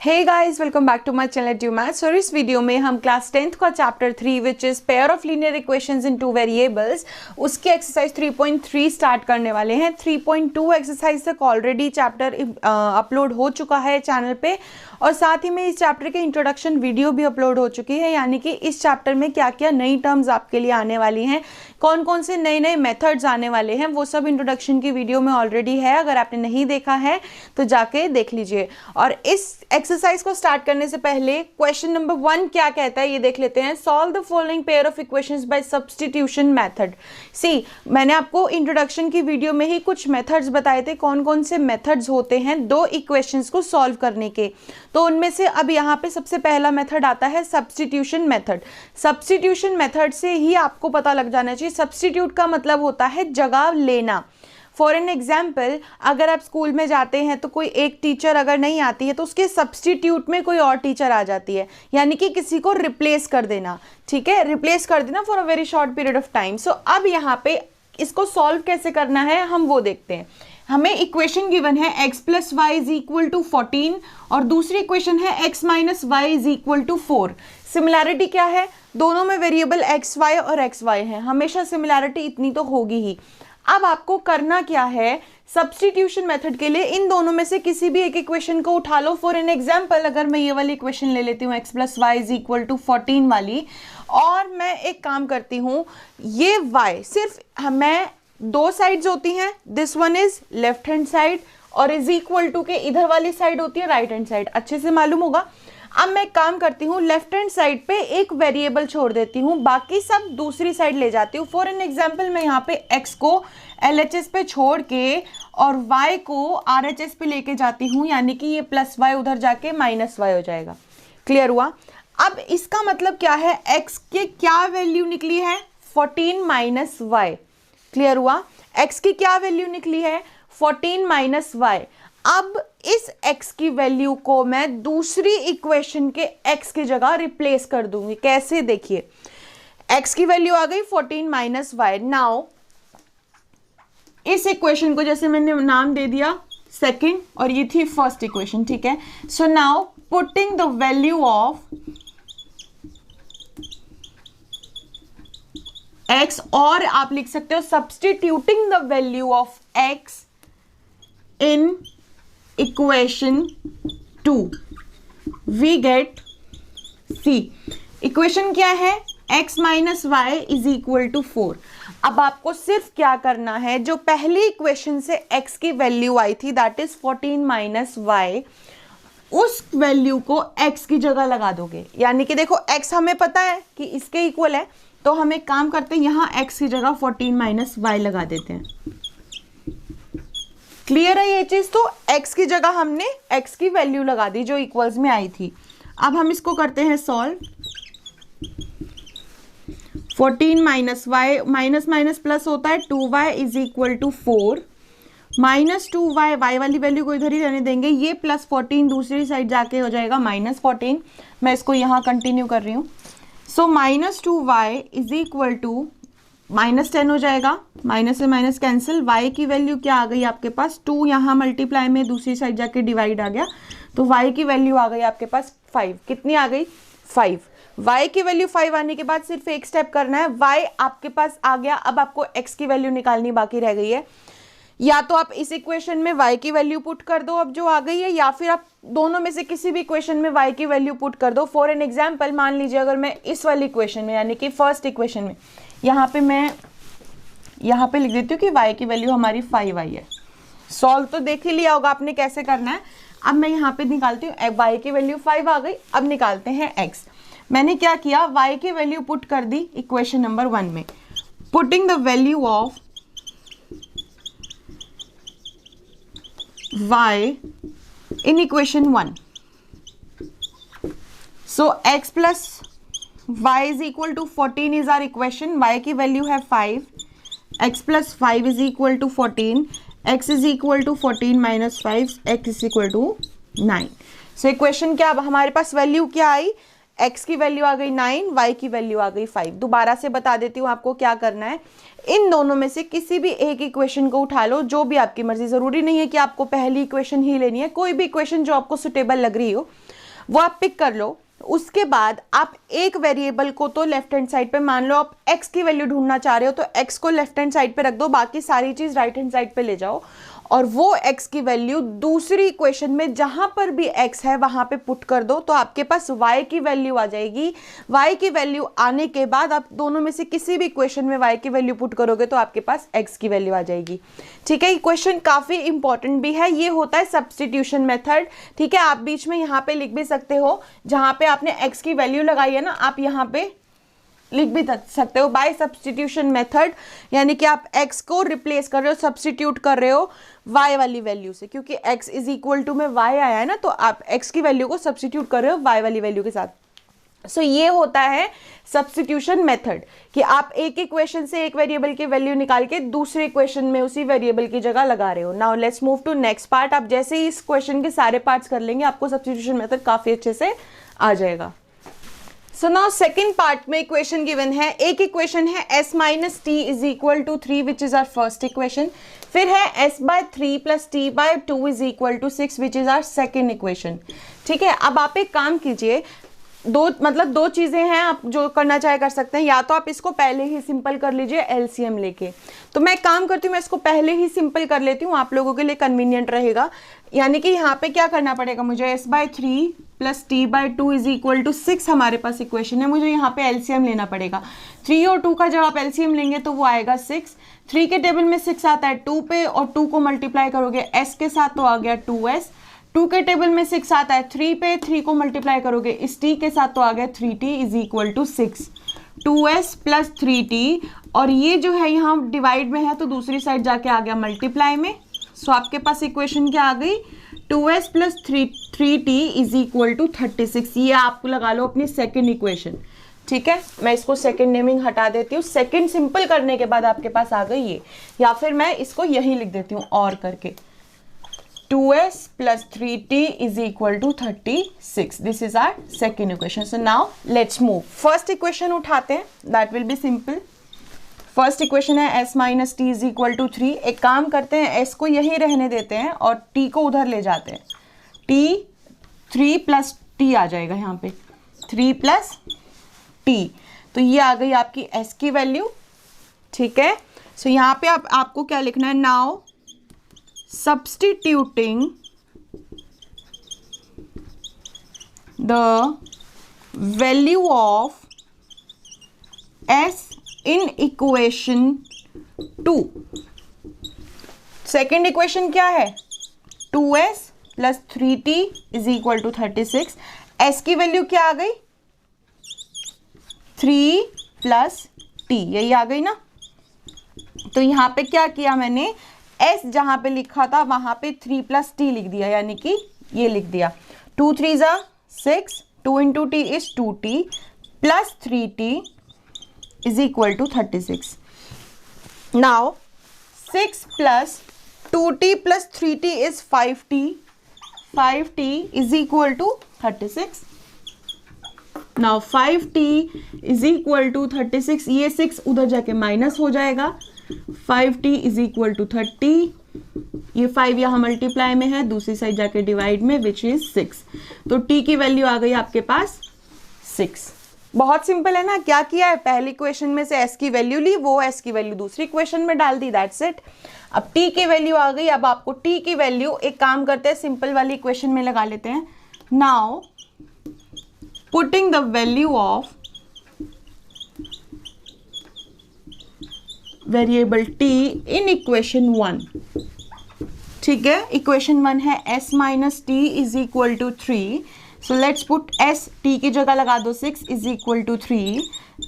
Hey guys, welcome back to my channel to maths. और इस video में हम क्लास 10th का chapter 3 which is pair of linear equations in two variables उसकी exercise 3.3 start करने वाले हैं। 3.2 एक्सरसाइज तक ऑलरेडी चैप्टर अपलोड हो चुका है चैनल पे, और साथ ही में इस चैप्टर के इंट्रोडक्शन वीडियो भी अपलोड हो चुकी है। यानी कि इस चैप्टर में क्या क्या नई टर्म्स आपके लिए आने वाली हैं, कौन कौन से नए नए मेथड्स आने वाले हैं, वो सब इंट्रोडक्शन की वीडियो में ऑलरेडी है। अगर आपने नहीं देखा है तो जाके देख लीजिए। और इस एक्सरसाइज को स्टार्ट करने से पहले क्वेश्चन नंबर 1 क्या कहता है ये देख लेते हैं। Solve the following pair of equations by substitution method. See, मैंने आपको इंट्रोडक्शन की वीडियो में ही कुछ मेथड्स बताए थे, कौन कौन से मेथड्स होते हैं दो इक्वेशंस को सॉल्व करने के। तो उनमें से अब यहाँ पे सबसे पहला मेथड आता है सब्स्टिट्यूशन मेथड। सब्स्टिट्यूशन मेथड से ही आपको पता लग जाना चाहिए, सब्स्टिट्यूट का मतलब होता है जगह लेना। फॉर एन एग्जाम्पल, अगर आप स्कूल में जाते हैं तो कोई एक टीचर अगर नहीं आती है तो उसके सब्स्टिट्यूट में कोई और टीचर आ जाती है, यानी कि किसी को रिप्लेस कर देना। ठीक है, रिप्लेस कर देना for a very short period of time. So अब यहाँ पे इसको सॉल्व कैसे करना है हम वो देखते हैं। हमें इक्वेशन गिवन है x plus y is equal to 14 और दूसरी इक्वेशन है x minus y is equal to 4। Similarity क्या है? दोनों में वेरिएबल एक्स वाई और एक्स वाई है, हमेशा सिमिलैरिटी इतनी तो होगी ही। अब आपको करना क्या है, सब्स्टिट्यूशन मेथड के लिए इन दोनों में से किसी भी एक इक्वेशन को उठा लो। फॉर एन एग्जाम्पल, अगर मैं ये वाली इक्वेशन ले लेती हूँ x plus y is equal to 14 वाली, और मैं एक काम करती हूँ, ये y सिर्फ मैं दो साइड्स होती हैं, this one is left hand side और इज इक्वल टू के इधर वाली साइड होती है राइट हैंड साइड, अच्छे से मालूम होगा। अब मैं काम करती हूँ, लेफ्ट हैंड साइड पे एक वेरिएबल छोड़ देती हूँ, बाकी सब दूसरी साइड ले जाती हूँ। फॉर एन एग्जाम्पल, मैं यहाँ पे x को LHS पे छोड़ के और y को RHS पे लेके जाती हूँ, यानी कि ये प्लस y उधर जाके माइनस y हो जाएगा। क्लियर हुआ? अब इसका मतलब क्या है, x के क्या वैल्यू निकली है 14 माइनस y। क्लियर हुआ? x की क्या वैल्यू निकली है 14 माइनस y। अब इस x की वैल्यू को मैं दूसरी इक्वेशन के x की जगह रिप्लेस कर दूंगी। कैसे? देखिए, x की वैल्यू आ गई 14 माइनस वाई। नाउ इस इक्वेशन को जैसे मैंने नाम दे दिया सेकंड, और ये थी फर्स्ट इक्वेशन। ठीक है, so now putting the value of x, और आप लिख सकते हो substituting the value of x in equation 2 we get C। Equation क्या है? x minus y is equal to 4। अब आपको सिर्फ क्या करना है, जो पहली इक्वेशन से x की वैल्यू आई थी दैट इज 14 माइनस वाई, उस वैल्यू को x की जगह लगा दोगे। यानी कि देखो, x हमें पता है कि इसके इक्वल है, तो हम एक काम करते हैं, यहाँ x की जगह 14 माइनस वाई लगा देते हैं। क्लियर है ये चीज? तो x की जगह हमने x की वैल्यू लगा दी जो इक्वल्स में आई थी। अब हम इसको करते हैं solve. 14 minus y, minus minus plus होता है, 2y is equal to 4 minus 2y, y वाली वैल्यू को इधर ही रहने देंगे, ये प्लस 14 दूसरी साइड जाके हो जाएगा माइनस 14। मैं इसको यहाँ कंटिन्यू कर रही हूँ। So minus 2y is equal to minus 10 हो जाएगा, माइनस से माइनस कैंसिल। y की वैल्यू क्या आ गई आपके पास 2, यहाँ मल्टीप्लाई में दूसरी साइड जाके डिवाइड आ गया, तो y की वैल्यू आ गई आपके पास 5। कितनी आ गई? 5। y की वैल्यू 5 आने के बाद सिर्फ एक स्टेप करना है, y आपके पास आ गया। अब आपको x की वैल्यू निकालनी बाकी रह गई है। या तो आप इस इक्वेशन में y की वैल्यू पुट कर दो अब जो आ गई है, या फिर आप दोनों में से किसी भी इक्वेशन में y की वैल्यू पुट कर दो। फॉर एन एग्जाम्पल, मान लीजिए अगर मैं इस वाली इक्वेशन में, यानी कि फर्स्ट इक्वेशन में, यहाँ पे मैं यहाँ पे लिख देती हूँ कि y की वैल्यू हमारी 5 आई है। सॉल्व तो देख ही लिया होगा आपने कैसे करना है। अब मैं यहाँ पे निकालती हूँ, y की वैल्यू 5 आ गई। अब निकालते हैं x। मैंने क्या किया, y की वैल्यू पुट कर दी इक्वेशन नंबर 1 में। Putting the value of y in equation 1. So x plus y is equal to 14 is our equation. y की वैल्यू है 5, x plus 5 is equal to 14, x is equal to 14 minus 5, x is equal to 9. So equation क्या, अब हमारे पास value क्या आई, x की value आ गई 9, y की value आ गई 5। दोबारा से बता देती हूँ आपको क्या करना है। इन दोनों में से किसी भी एक इक्वेशन को उठा लो, जो भी आपकी मर्जी, ज़रूरी नहीं है कि आपको पहली इक्वेशन ही लेनी है, कोई भी इक्वेशन जो आपको सुटेबल लग रही हो वो आप पिक कर लो। उसके बाद आप एक वेरिएबल को तो लेफ्ट हैंड साइड पे, मान लो आप x की वैल्यू ढूंढना चाह रहे हो तो x को लेफ्ट हैंड साइड पे रख दो, बाकी सारी चीज़ राइट हैंड साइड पे ले जाओ और वो x की वैल्यू दूसरी इक्वेशन में जहां पर भी x है वहां पे पुट कर दो, तो आपके पास y की वैल्यू आ जाएगी। y की वैल्यू आने के बाद आप दोनों में से किसी भी इक्वेशन में y की वैल्यू पुट करोगे तो आपके पास x की वैल्यू आ जाएगी। ठीक है, इक्वेशन काफ़ी इंपॉर्टेंट भी है, ये होता है सब्स्टिट्यूशन मेथड। ठीक है, आप बीच में यहाँ पे लिख भी सकते हो, जहां पे आपने x की वैल्यू लगाई है ना, आप यहाँ पे लिख भी सकते हो बाय सब्स्टिट्यूशन मेथड, यानी कि आप x को रिप्लेस कर रहे हो, सब्स्टिट्यूट कर रहे हो y वाली वैल्यू से, क्योंकि x इज इक्वल टू में y आया है ना, तो आप x की वैल्यू को सब्स्टिट्यूट कर रहे हो y वाली वैल्यू के साथ। सो ये होता है सब्स्टिट्यूशन मेथड, कि आप एक इक्वेशन से एक वेरिएबल की वैल्यू निकाल के दूसरे इक्वेशन में उसी वेरिएबल की जगह लगा रहे हो। Now let's move to next part. आप जैसे ही इस क्वेश्चन के सारे पार्ट्स कर लेंगे आपको सब्स्टिट्यूशन मेथड काफी अच्छे से आ जाएगा। सो नाउ सेकेंड पार्ट में इक्वेशन गिवन है, एक इक्वेशन है s minus t is equal to 3 which is our first equation, फिर है s by 3 plus t by 2 is equal to 6 which is our second equation. ठीक है, अब आप एक काम कीजिए, दो चीजें हैं, आप जो करना चाहे कर सकते हैं, या तो आप इसको पहले ही सिंपल कर लीजिए एलसीएम लेके, तो मैं एक काम करती हूँ, मैं इसको पहले ही सिंपल कर लेती हूँ, आप लोगों के लिए कन्वीनियंट रहेगा। यानी कि यहाँ पे क्या करना पड़ेगा मुझे, s by 3 plus t by 2 is equal to 6 हमारे पास इक्वेशन है, मुझे यहाँ पे एलसीएम लेना पड़ेगा। 3 और 2 का जब आप एलसीएम लेंगे तो वो आएगा 6, 3 के टेबल में 6 आता है 2 पे, और 2 को मल्टीप्लाई करोगे s के साथ तो आ गया 2s, 2 के टेबल में 6 आता है 3 पे, 3 को मल्टीप्लाई करोगे इस t के साथ तो आ गया 3t is equal to 6, 2s plus 3t, और ये जो है यहाँ डिवाइड में है तो दूसरी साइड जाके आ गया मल्टीप्लाई में। सो आपके पास इक्वेशन क्या आ गई, 2s plus 3t is equal to 36। ये आप लगा लो अपनी सेकेंड इक्वेशन। ठीक है, मैं इसको सेकेंड नेमिंग हटा देती हूँ, सेकेंड सिंपल करने के बाद आपके पास आ गई ये, या फिर मैं इसको यही लिख देती हूँ और करके, 2s plus 3t is equal to 36. This is our second equation. So now let's move. First equation उठाते हैं, that will be simple. First equation है s minus t is equal to 3. एक काम करते हैं, s को यही रहने देते हैं और t को उधर ले जाते हैं। t 3 plus t आ जाएगा यहाँ पे, 3 plus t, तो ये आ गई आपकी s की वैल्यू। ठीक है, सो यहाँ पे आपको क्या लिखना है, now substituting the value of s in equation 2। Second equation क्या है, 2s plus 3t is equal to 36। s की वैल्यू क्या आ गई, 3 प्लस t, यही आ गई ना। तो यहाँ पे क्या किया मैंने, s जहां पे लिखा था वहां पे 3 प्लस t लिख दिया, यानी कि ये लिख दिया 2 3 ज़ा 6, 2 into t is 2t plus 3t is equal to 36। Now 6 plus 2t plus 3t is 5t, 5t is equal to 36। Now 5t is equal to 36, ये 6 उधर जाके माइनस हो जाएगा, 5t इज इक्वल टू 30, ये 5 यहाँ मल्टीप्लाई में है, दूसरी साइड जाके डिवाइड में, विच इज 6। तो t की वैल्यू आ गई आपके पास 6। बहुत सिंपल है ना, क्या किया है, पहली इक्वेशन में से s की वैल्यू ली, वो s की वैल्यू दूसरी इक्वेशन में डाल दी, दैट्स इट। अब t की वैल्यू आ गई, अब आपको t की वैल्यू एक काम करते हैं, सिंपल वाली इक्वेशन में लगा लेते हैं। Now putting the value of variable t in equation 1। ठीक है, इक्वेशन 1 है s minus t is equal to 3, so let's put s, t की जगह लगा दो 6 is equal to 3,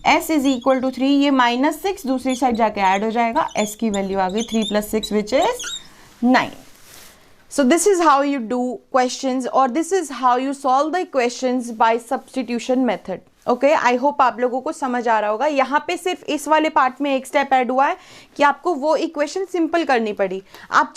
s is equal to 3, ये माइनस 6 दूसरी साइड जाके ऐड हो जाएगा, s की वैल्यू आ गई 3 plus 6 which is 9। So this is how you do questions, or this is how you solve the questions by substitution method. Okay, I hope आप लोगों को समझ आ रहा होगा। यहाँ पे सिर्फ इस वाले पार्ट में एक स्टेप ऐड हुआ है कि आपको वो इक्वेशन सिंपल करनी पड़ी। आप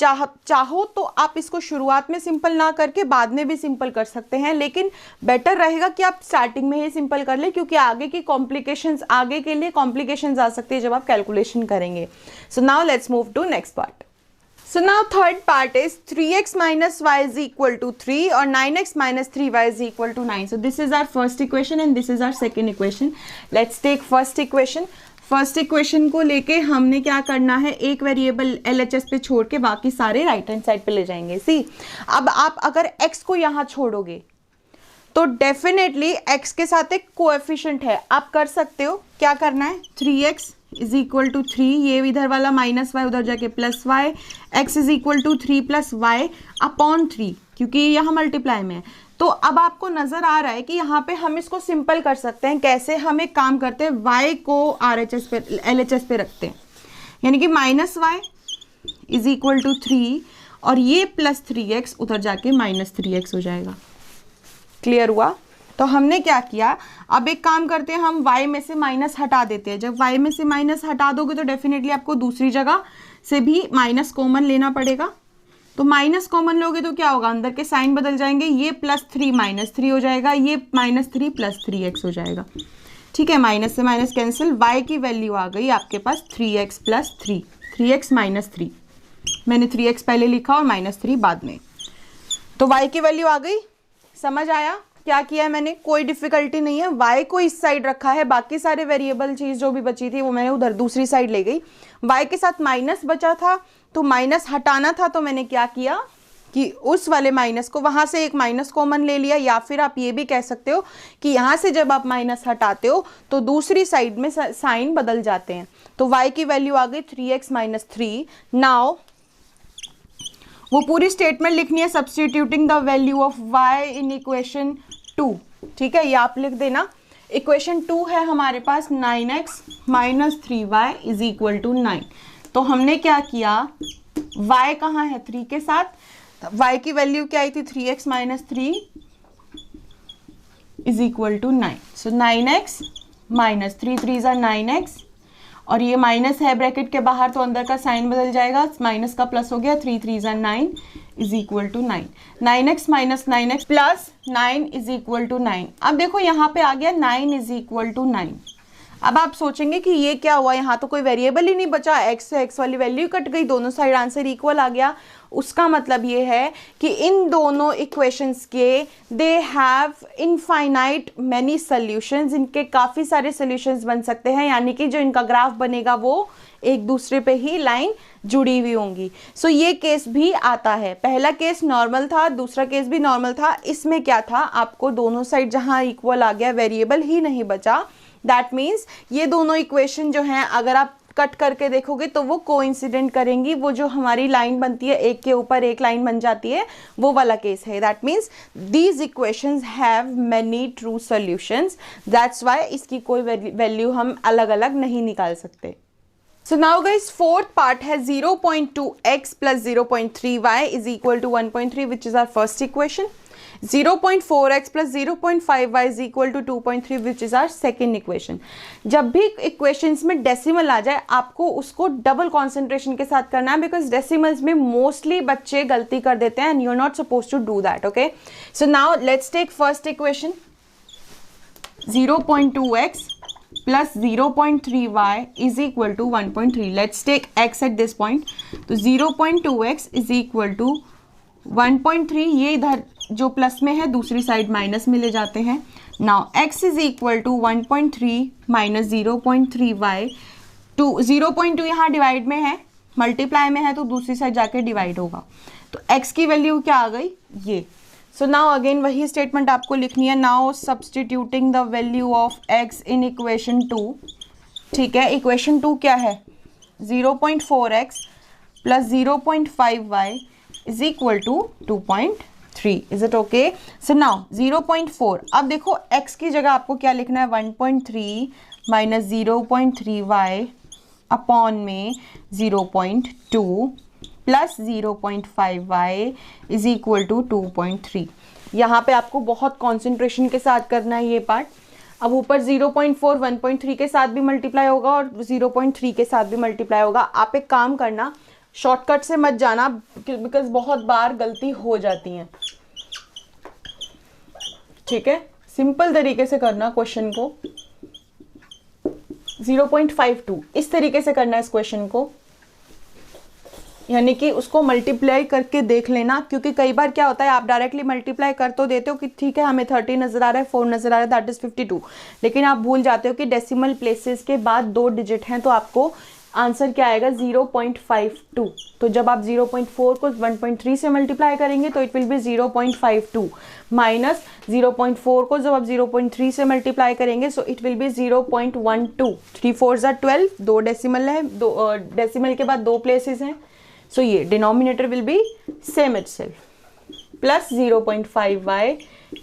चाहो तो आप इसको शुरुआत में सिंपल ना करके बाद में भी सिंपल कर सकते हैं, लेकिन बेटर रहेगा कि आप स्टार्टिंग में ही सिंपल कर ले, क्योंकि आगे के लिए कॉम्प्लिकेशंस आ सकती है जब आप कैलकुलेशन करेंगे। So now let's move to next part. So now third part is 3x minus y is equal to 3 or 9x minus 3y is equal to 9. So this is our first equation and this is our second equation. Let's take first equation. First equation को लेके हमने क्या करना है, एक variable LHS पे छोड़ के बाकी सारे राइट हैंड साइड पे ले जाएंगे। सी, अब आप अगर x को यहाँ छोड़ोगे तो डेफिनेटली x के साथ एक कोएफिशिएंट है, आप कर सकते हो। क्या करना है, 3x इज इक्वल टू 3, ये इधर वाला माइनस वाई उधर जाके plus y, x is equal to 3 plus y upon 3, क्योंकि ये यहाँ मल्टीप्लाई में है। तो अब आपको नजर आ रहा है कि यहाँ पे हम इसको सिंपल कर सकते हैं। कैसे, हम एक काम करते हैं, y को RHS पे LHS पे रखते हैं, यानी कि minus y is equal to 3 और ये प्लस 3x उधर जाके माइनस 3x हो जाएगा। क्लियर हुआ? तो हमने क्या किया, अब एक काम करते हैं, हम y में से माइनस हटा देते हैं। जब y में से माइनस हटा दोगे तो डेफिनेटली आपको दूसरी जगह से भी माइनस कॉमन लेना पड़ेगा। तो माइनस कॉमन लोगे तो क्या होगा, अंदर के साइन बदल जाएंगे, ये प्लस 3 माइनस 3 हो जाएगा, ये माइनस 3 प्लस 3x हो जाएगा। ठीक है, माइनस से माइनस कैंसिल, y की वैल्यू आ गई आपके पास 3x प्लस 3, 3x माइनस 3, मैंने 3x पहले लिखा और माइनस 3 बाद में। तो y की वैल्यू आ गई। समझ आया क्या किया है मैंने? कोई डिफिकल्टी नहीं है। y को इस साइड रखा है, बाकी सारे वेरिएबल चीज जो भी बची थी वो मैंने उधर दूसरी साइड ले गई। y के साथ माइनस बचा था तो माइनस हटाना था, तो मैंने क्या किया कि उस वाले माइनस को वहां से एक माइनस कॉमन ले लिया, या फिर आप ये भी कह सकते हो कि यहाँ से जब आप माइनस हटाते हो तो दूसरी साइड में साइन बदल जाते हैं। तो y की वैल्यू आ गई 3x माइनस 3। नाउ वो पूरी स्टेटमेंट लिखनी है, substituting the value of y in equation 2। ठीक है, ये आप लिख देना। इक्वेशन 2 है हमारे पास 9x minus 3y is equal to 9। तो हमने क्या किया, y कहाँ है 3 के साथ, y की वैल्यू क्या आई थी 3x minus 3 is equal to 9। So 9x minus 3, 3 ज़ा 9x, और ये माइनस है ब्रैकेट के बाहर तो अंदर का साइन बदल जाएगा, माइनस का प्लस हो गया, 3 3 ज़ा 9 is equal to 9। 9x minus 9x plus 9 is equal to 9। अब देखो यहाँ पे आ गया 9 इज इक्वल टू 9। अब आप सोचेंगे कि ये क्या हुआ, यहाँ तो कोई वेरिएबल ही नहीं बचा, x से x वाली वैल्यू कट गई, दोनों साइड आंसर इक्वल आ गया। उसका मतलब ये है कि इन दोनों इक्वेशंस के they have infinite many solutions, इनके काफ़ी सारे सॉल्यूशंस बन सकते हैं, यानी कि जो इनका ग्राफ बनेगा वो एक दूसरे पे ही लाइन जुड़ी हुई होंगी। सो ये केस भी आता है। पहला केस नॉर्मल था, दूसरा केस भी नॉर्मल था। इसमें क्या था, आपको दोनों साइड जहाँ इक्वल आ गया, वेरिएबल ही नहीं बचा, दैट मीन्स ये दोनों इक्वेशन जो हैं अगर आप कट करके देखोगे तो वो कोइंसिडेंट करेंगी। वो जो हमारी लाइन बनती है, एक के ऊपर एक लाइन बन जाती है, वो वाला केस है। That means these equations have many true solutions, that's why इसकी कोई वैल्यू हम अलग अलग नहीं निकाल सकते। So now guys, fourth part है 0.2x plus 0.3y is equal to 1.3, which is our first equation. 0.4x plus 0.5y is equal to 2.3, which is our second equation. जब भी इक्वेशंस में डेसिमल आ जाए आपको उसको डबल कॉन्सेंट्रेशन के साथ करना है, बिकॉज डेसिमल्स में मोस्टली बच्चे गलती कर देते हैं and you are not suppose to do that. Okay, so now let's take first equation 0.2x plus 0.3y is equal to 1.3. Let's take x at this point. तो 0.2x is equal to 1.3, ये इधर जो plus में है दूसरी side minus में ले जाते हैं। Now x is equal to 1.3 minus 0.3y, 0.2 यहाँ डिवाइड में है, मल्टीप्लाई में है तो दूसरी साइड जाके डिवाइड होगा। तो x की वैल्यू क्या आ गई, ये। सो नाउ अगेन वही स्टेटमेंट आपको लिखनी है। Now substituting the value of x in equation 2। ठीक है, इक्वेशन 2 क्या है, 0.4x plus 0.5y is equal to 2.3। Is it okay? So now 0.4, अब देखो x की जगह आपको क्या लिखना है, 1.3 माइनस 0.3y अपॉन में 0.2 plus 0.5y is equal to 2.3। यहाँ पे आपको बहुत कॉन्सेंट्रेशन के साथ करना है ये पार्ट। अब ऊपर 0.4 1.3 के साथ भी मल्टीप्लाई होगा और 0.3 के साथ भी मल्टीप्लाई होगा। आप एक काम करना, शॉर्टकट से मत जाना बिकॉज बहुत बार गलती हो जाती है, ठीक है। सिंपल तरीके से करना क्वेश्चन को, 0.52 इस तरीके से करना है इस क्वेश्चन को, यानी कि उसको मल्टीप्लाई करके देख लेना, क्योंकि कई बार क्या होता है आप डायरेक्टली मल्टीप्लाई कर तो देते हो कि ठीक है हमें 30 नजर आ रहा है, 4 नजर आ रहा है, दैट इज 52, लेकिन आप भूल जाते हो कि डेसिमल प्लेसेस के बाद 2 डिजिट हैं, तो आपको आंसर क्या आएगा 0.52। तो जब आप 0.4 को 1.3 से मल्टीप्लाई करेंगे तो इट विल बी 0.52 माइनस 0.4 को जब आप 0.3 से मल्टीप्लाई करेंगे so it will be 0.12। 3 4 are 12, 2 decimal है, 2 डेसिमल के बाद 2 प्लेसेस हैं, सो ये denominator will be same itself plus 0.5y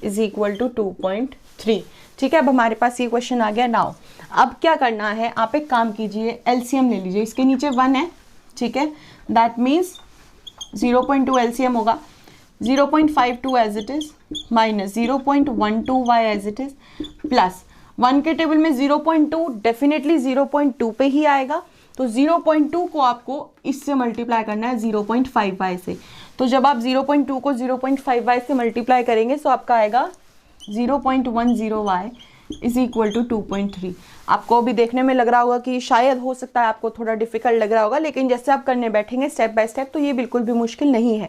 is equal to 2.3। ठीक है, अब हमारे पास ये क्वेश्चन आ गया। नाउ अब क्या करना है, आप एक काम कीजिए, एलसीएम ले लीजिए, इसके नीचे 1 है, ठीक है, दैट मीन्स 0.2 एलसीएम होगा, 0.52 as it is minus 0.12y as it is plus 1 के टेबल में 0.2 डेफिनेटली 0.2 पे ही आएगा, तो 0.2 को आपको इससे मल्टीप्लाई करना है 0.5y से। तो जब आप 0.2 को 0.5y से मल्टीप्लाई करेंगे तो आपका आएगा 0.10y इज इक्वल टू 2.3। आपको अभी देखने में लग रहा होगा कि शायद हो सकता है आपको थोड़ा डिफिकल्ट लग रहा होगा, लेकिन जैसे आप करने बैठेंगे स्टेप बाय स्टेप तो ये बिल्कुल भी मुश्किल नहीं है।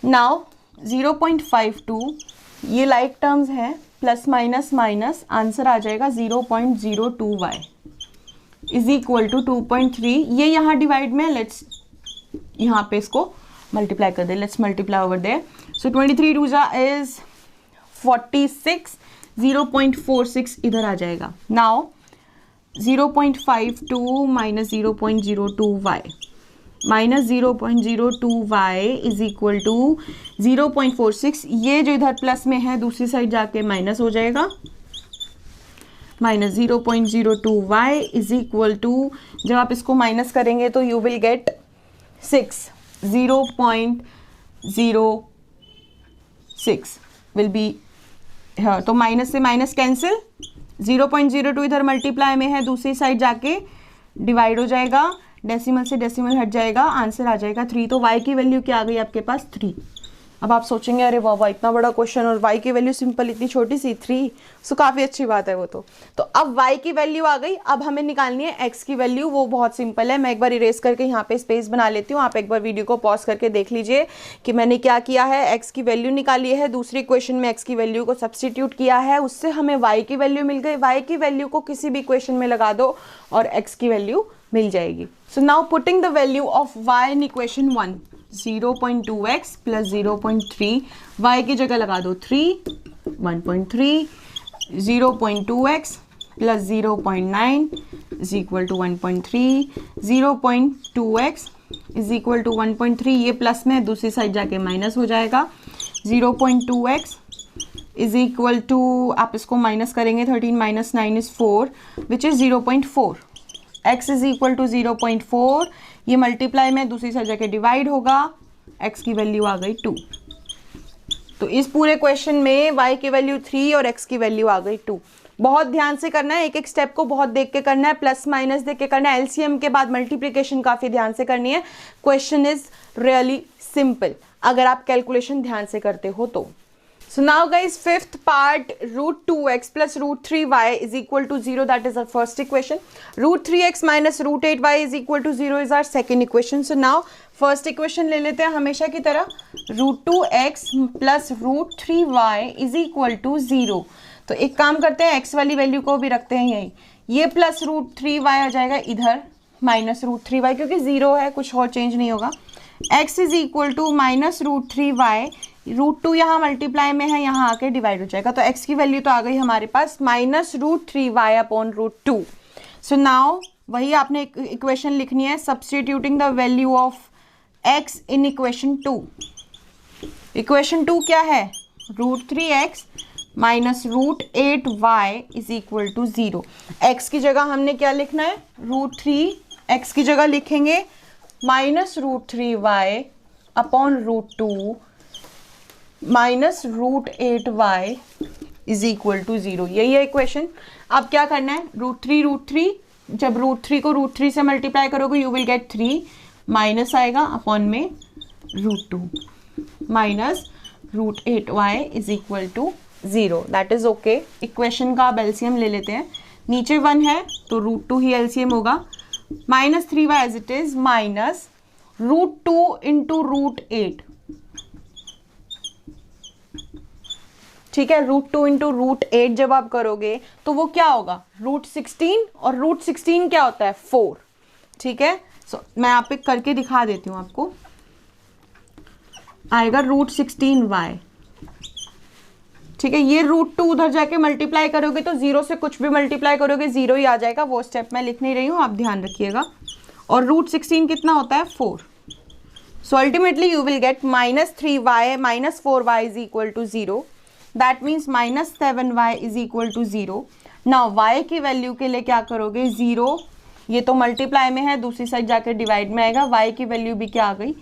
नाउ 0.52 ये लाइक टर्म्स हैं, प्लस माइनस माइनस आंसर आ जाएगा 0.02y इज इक्वल टू 2.3। ये यहाँ डिवाइड में, लेट्स यहाँ पे इसको मल्टीप्लाई कर दे, let's multiply over there. So 23 2 is 46, 0.46 इधर आ जाएगा। Now 0.52 minus 0.02y minus 0.02y is equal to 0.46। ये जो इधर प्लस में है दूसरी साइड जाके माइनस हो जाएगा, minus 0.02y is equal to, जब आप इसको माइनस करेंगे तो you will gate 6, 0.06 will be, हाँ, तो माइनस से माइनस कैंसिल, 0.02 इधर मल्टीप्लाई में है, दूसरी साइड जाके डिवाइड हो जाएगा, डेसिमल से डेसिमल हट जाएगा, आंसर आ जाएगा 3। तो y की वैल्यू क्या आ गई आपके पास 3। अब आप सोचेंगे अरे वाह इतना बड़ा क्वेश्चन और y की वैल्यू सिंपल इतनी छोटी सी 3, सो काफ़ी अच्छी बात है वो तो अब y की वैल्यू आ गई। अब हमें निकालनी है x की वैल्यू, वो बहुत सिंपल है। मैं एक बार इरेज करके यहाँ पे स्पेस बना लेती हूँ, आप एक बार वीडियो को पॉज करके देख लीजिए कि मैंने क्या किया है। x की वैल्यू निकाली है, दूसरी इक्वेशन में x की वैल्यू को सब्सटीट्यूट किया है, उससे हमें y की वैल्यू मिल गई। y की वैल्यू को किसी भी इक्वेशन में लगा दो और x की वैल्यू मिल जाएगी। So now putting the value of y in equation 1, 0.2x plus 0.3, y की जगह लगा दो 3, 1.3, 0.2x plus 0.9 is equal to 1.3, 0.2x is equal to 1.3, ये प्लस में दूसरी साइड जाके माइनस हो जाएगा, 0.2x इज इक्वल टू, आप इसको माइनस करेंगे, 13 minus 9 is 4 which is 0.4, x is equal to 0.4, ये मल्टीप्लाई में दूसरी साइड जाके डिवाइड होगा, x की वैल्यू आ गई 2। तो इस पूरे क्वेश्चन में y की वैल्यू 3 और x की वैल्यू आ गई 2। बहुत ध्यान से करना है, एक एक स्टेप को बहुत देख के करना है, प्लस माइनस देख के करना है, एलसीएम के बाद मल्टीप्लिकेशन काफी ध्यान से करनी है। क्वेश्चन इज रियली सिंपल अगर आप कैलकुलेशन ध्यान से करते हो तो। So now guys, fifth part, root 2x plus root 3y is equal to 0. That is our first equation. Root 3x minus root 8y is equal to 0 is our second equation. So now first equation ले लेते हैं हमेशा की तरह, root 2x plus root 3y is equal to 0. तो एक काम करते हैं, x वाली वैल्यू को भी रखते हैं यही, ये प्लस रूट 3y आ जाएगा इधर, माइनस रूट 3y क्योंकि 0 है, कुछ और चेंज नहीं होगा। x is equal to minus root 3y, root 2 यहाँ मल्टीप्लाई में है, यहाँ आके डिवाइड हो जाएगा, तो x की वैल्यू तो आ गई हमारे पास minus root 3y upon root 2। So now वही आपने इक्वेशन लिखनी है, substituting the value of x in equation 2। Equation 2 क्या है, root 3x minus root 8y is equal to 0। x की जगह हमने क्या लिखना है, रूट 3, x की जगह लिखेंगे minus root 3y upon root 2 minus root 8y is equal to 0। यही है इक्वेशन। अब क्या करना है, √3, जब √3 को √3 से मल्टीप्लाई करोगे यू विल गेट 3, माइनस आएगा अपॉन में √2 minus √8y is equal to 0। That is okay. Equation का अब एलसीएम ले लेते हैं। नीचे 1 है तो √2 ही एलसीएम होगा, minus 3y as it is minus √2 into √8। ठीक है, √2 इंटू √8 जब आप करोगे तो वो क्या होगा, √16, और √16 क्या होता है 4। ठीक है, सो मैं यहाँ पे करके दिखा देती हूँ आपको। आएगा √16y। ठीक है, ये √2 उधर जाके मल्टीप्लाई करोगे तो 0 से कुछ भी मल्टीप्लाई करोगे 0 ही आ जाएगा। वो स्टेप मैं लिख नहीं रही हूँ, आप ध्यान रखिएगा। और √16 कितना होता है 4। So ultimately you will get -3y - 4y is equal to 0। That means -7y is equal to 0। Now y की वैल्यू के लिए क्या करोगे, 0, ये तो मल्टीप्लाई में है, दूसरी साइड जाकर डिवाइड में आएगा। y की वैल्यू भी क्या आ गई,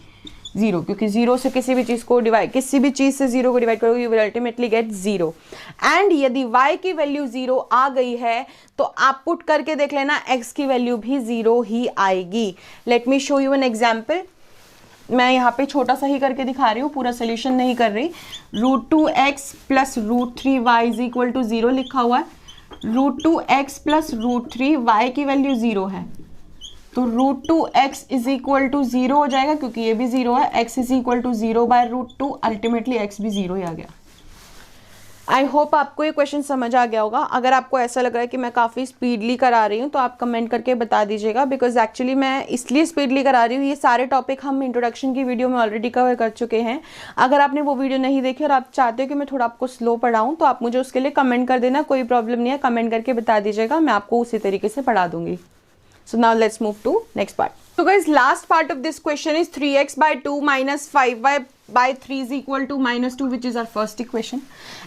0, क्योंकि 0 से किसी भी चीज़ को डिवाइड, किसी भी चीज़ से 0 को डिवाइड करोगे you will ultimately get 0। And यदि y की वैल्यू 0 आ गई है तो आप पुट करके देख लेना x की वैल्यू भी 0 ही आएगी। Let me show you an example. मैं यहाँ पे छोटा सा ही करके दिखा रही हूँ, पूरा सोल्यूशन नहीं कर रही। √2x plus √3y is equal to 0 लिखा हुआ है। √2x प्लस √3, y की वैल्यू 0 है तो √2x इज इक्वल टू 0 हो जाएगा, क्योंकि ये भी 0 है। x is equal to 0 by √2, ultimately x भी 0 ही आ गया। आई होप आपको ये क्वेश्चन समझ आ गया होगा। अगर आपको ऐसा लग रहा है कि मैं काफ़ी स्पीडली करा रही हूँ तो आप कमेंट करके बता दीजिएगा, बिकॉज एक्चुअली मैं इसलिए स्पीडली करा रही हूँ, ये सारे टॉपिक हम इंट्रोडक्शन की वीडियो में ऑलरेडी कवर कर चुके हैं। अगर आपने वो वीडियो नहीं देखी और आप चाहते हो कि मैं थोड़ा आपको स्लो पढ़ाऊँ तो आप मुझे उसके लिए कमेंट कर देना, कोई प्रॉब्लम नहीं है, कमेंट करके बता दीजिएगा, मैं आपको उसी तरीके से पढ़ा दूंगी। So now let's move to next part. So guys, last part of this question is 3x by 2 minus 5y by 3 is equal to -2, which is our first equation.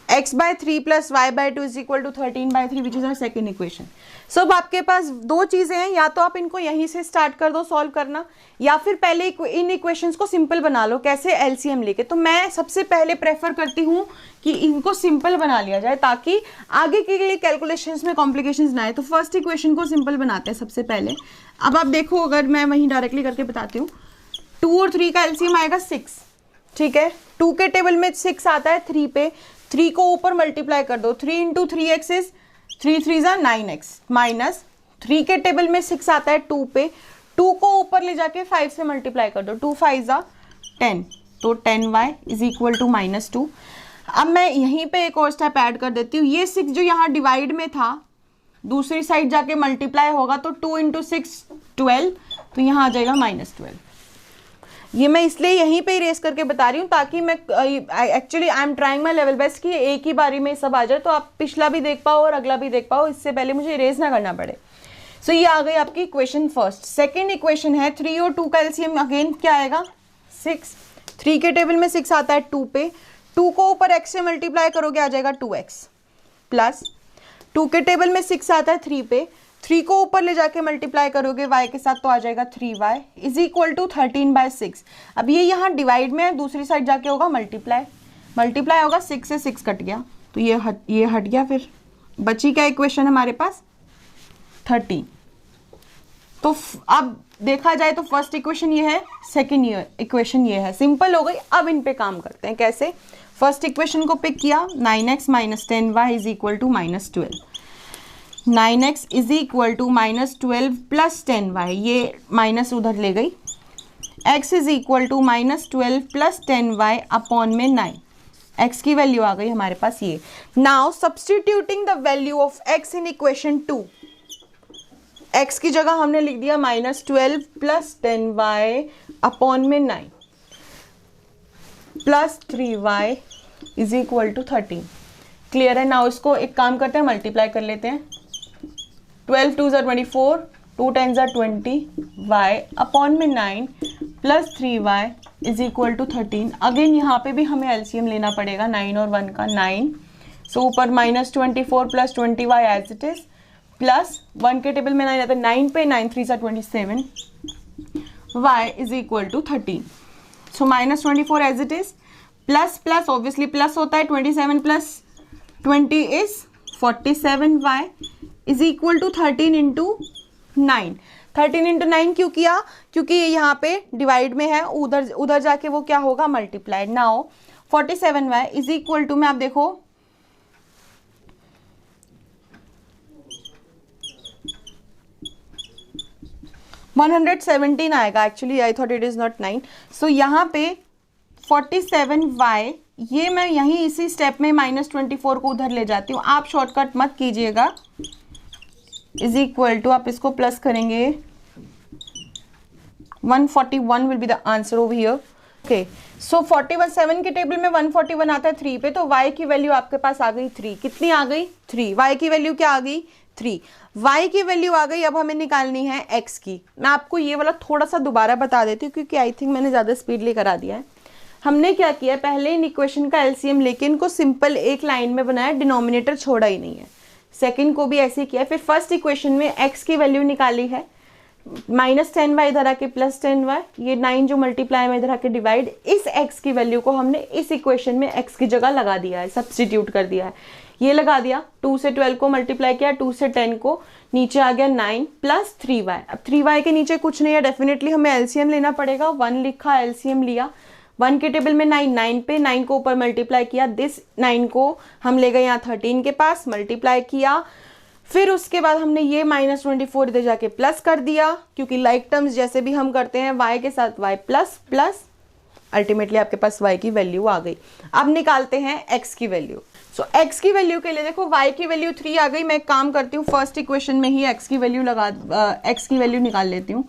x by 3 plus y by 2 is equal to 13 by 3, which is our second equation. So अब आपके पास दो चीज़ें हैं, या तो आप इनको यहीं से स्टार्ट कर दो सॉल्व करना, या फिर पहले इन इक्वेशंस को सिंपल बना लो। कैसे, एलसीएम लेके। तो मैं सबसे पहले प्रेफर करती हूँ कि इनको सिंपल बना लिया जाए ताकि आगे के लिए कैलकुलेशंस में कॉम्प्लिकेशंस ना आए। तो फर्स्ट इक्वेशन को सिंपल बनाते हैं सबसे पहले। अब आप देखो, अगर मैं वहीं डायरेक्टली करके बताती हूँ, 2 और 3 का एलसीएम आएगा 6। ठीक है, 2 के टेबल में 6 आता है 3 पे, 3 को ऊपर मल्टीप्लाई कर दो, 3 into 3x is 3 3 9x, minus 3 के टेबल में 6 आता है 2 पे, 2 को ऊपर ले जाके 5 से मल्टीप्लाई कर दो, 2 5 10, तो 10y इज इक्वल टू -2। अब मैं यहीं पे एक और स्टेप ऐड कर देती हूँ। ये 6 जो यहाँ डिवाइड में था, दूसरी साइड जाके मल्टीप्लाई होगा तो 2 इंटू 6 12, तो यहाँ आ जाएगा -12। ये मैं इसलिए यहीं पे इरेज करके बता रही हूँ ताकि मैं actually I am trying my level best कि एक ही बारी में सब आ जाए, तो आप पिछला भी देख पाओ और अगला भी देख पाओ, इससे पहले मुझे इरेज ना करना पड़े। सो ये आ गई आपकी इक्वेशन फर्स्ट। सेकेंड इक्वेशन है 3 और 2 का एलसीएम अगेन क्या आएगा 6। 3 के टेबल में 6 आता है 2 पे, 2 को ऊपर x से मल्टीप्लाई करोगे आ जाएगा 2x, प्लस 2 के टेबल में 6 आता है 3 पे, 3 को ऊपर ले जाके मल्टीप्लाई करोगे y के साथ तो आ जाएगा 3y is equal to 13 bye 6। अब ये यहाँ डिवाइड में है, दूसरी साइड जाके होगा मल्टीप्लाई होगा, 6 से 6 कट गया तो ये हट गया। फिर बची क्या इक्वेशन हमारे पास 13। तो अब देखा जाए तो फर्स्ट इक्वेशन ये है, सेकेंड इक्वेशन ये है, सिंपल हो गई। अब इन पे काम करते हैं। कैसे, फर्स्ट इक्वेशन को पिक किया, 9x minus 10y is equal to -12, 9x is equal to -12 plus 10y, ये माइनस उधर ले गई, x is equal to -12 plus 10y upon में 9, x की वैल्यू आ गई हमारे पास ये। Now substituting the value of x in equation 2, x की जगह हमने लिख दिया -12 प्लस 10y अपॉन में 9 plus 3y is equal to 13। Clear है। नाउ इसको एक काम करते हैं, मल्टीप्लाई कर लेते हैं। 12 2 = 24, 2 10 = 20, y अपॉन में 9 plus 3y is equal to 13। Again यहाँ पे भी हमें एलसीएम लेना पड़ेगा 9 और 1 का, 9, सो ऊपर -24 plus 20y as it is, plus 1 के टेबल में 9 आता है, 9 पे 9 3 = 27, y is equal to 13। So -24 as it is, plus obviously plus होता है, 27 plus 20 is 47y is equal to 13 into 9। 13 into 9 क्यों किया? क्योंकि ये यहाँ पे डिवाइड में है, उधर जाके वो क्या होगा, multiplied. Now 47y is equal to में आप देखो 117 आएगा। Actually I thought it is not 9। So यहाँ पे 47y, ये मैं यहीं इसी स्टेप में -24 को उधर ले जाती हूँ, आप शॉर्टकट मत कीजिएगा। इज इक्वल टू आप इसको प्लस करेंगे 141 will be the answer over here. Okay, so 47 के टेबल में 141 आता है 3 पे, तो y की वैल्यू आपके पास आ गई 3। कितनी आ गई? 3। y की वैल्यू क्या आ गई? 3। y की वैल्यू आ गई। अब हमें निकालनी है x की। मैं आपको ये वाला थोड़ा सा दोबारा बता देती हूँ क्योंकि आई थिंक मैंने ज़्यादा स्पीडली करा दिया है। हमने क्या किया, पहले इन इक्वेशन का एलसीएम लेके इनको सिंपल एक लाइन में बनाया, डिनोमिनेटर छोड़ा ही नहीं है। सेकंड को भी ऐसे ही किया। फिर फर्स्ट इक्वेशन में x की वैल्यू निकाली है, -10y इधर आके +10y, ये 9 जो मल्टीप्लाई में इधर आके डिवाइड, इस x की वैल्यू को हमने इस इक्वेशन में x की जगह लगा दिया है, सब्स्टिट्यूट कर दिया है। ये लगा दिया, 2 से 12 को मल्टीप्लाई किया, 2 से 10 को, नीचे आ गया 9 प्लस 3y। अब 3y के नीचे कुछ नहीं है, डेफिनेटली हमें एलसीएम लेना पड़ेगा। 1 लिखा, एलसीएम लिया। 1 के टेबल में 9 पे 9 को ऊपर मल्टीप्लाई किया, दिस 9 को हम ले गए यहाँ 13 के पास, मल्टीप्लाई किया। फिर उसके बाद हमने ये -24 इधर जाके प्लस कर दिया, क्योंकि लाइक टर्म्स जैसे भी हम करते हैं y के साथ y प्लस प्लस, अल्टीमेटली आपके पास y की वैल्यू आ गई। अब निकालते हैं x की वैल्यू। सो x की वैल्यू के लिए देखो y की वैल्यू 3 आ गई। मैं एक काम करती हूँ, फर्स्ट इक्वेशन में ही x की वैल्यू निकाल लेती हूँ।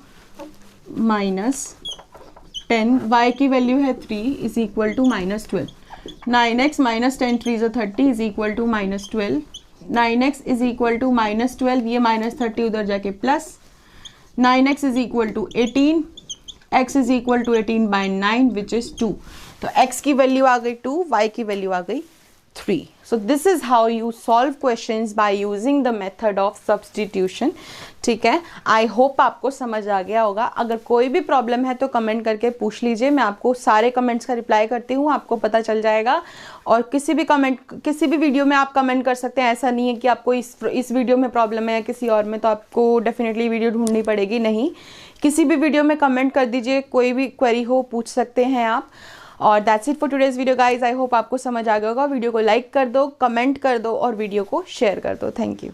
-10, y की वैल्यू है 3 is equal to -12। 9x -10 3 = 30 is equal to -12। 9x is equal to -12, ये -30 उधर जाके plus, 9x is equal to 18, x is equal to 18 by 9 which is 2। तो x की वैल्यू आ गई 2, y की वैल्यू आ गई 3। So this is how you solve questions by using the method of substitution। ठीक है, आई होप आपको समझ आ गया होगा। अगर कोई भी प्रॉब्लम है तो कमेंट करके पूछ लीजिए, मैं आपको सारे कमेंट्स का रिप्लाई करती हूँ, आपको पता चल जाएगा। और किसी भी वीडियो में आप कमेंट कर सकते हैं, ऐसा नहीं है कि आपको इस वीडियो में प्रॉब्लम है या किसी और में तो आपको डेफिनेटली वीडियो ढूंढनी पड़ेगी। नहीं, किसी भी वीडियो में कमेंट कर दीजिए, कोई भी क्वेरी हो पूछ सकते हैं आप। और that's it for today's video guys. I hope आपको समझ आ गया होगा। वीडियो को लाइक कर दो, कमेंट कर दो और वीडियो को शेयर कर दो। Thank you.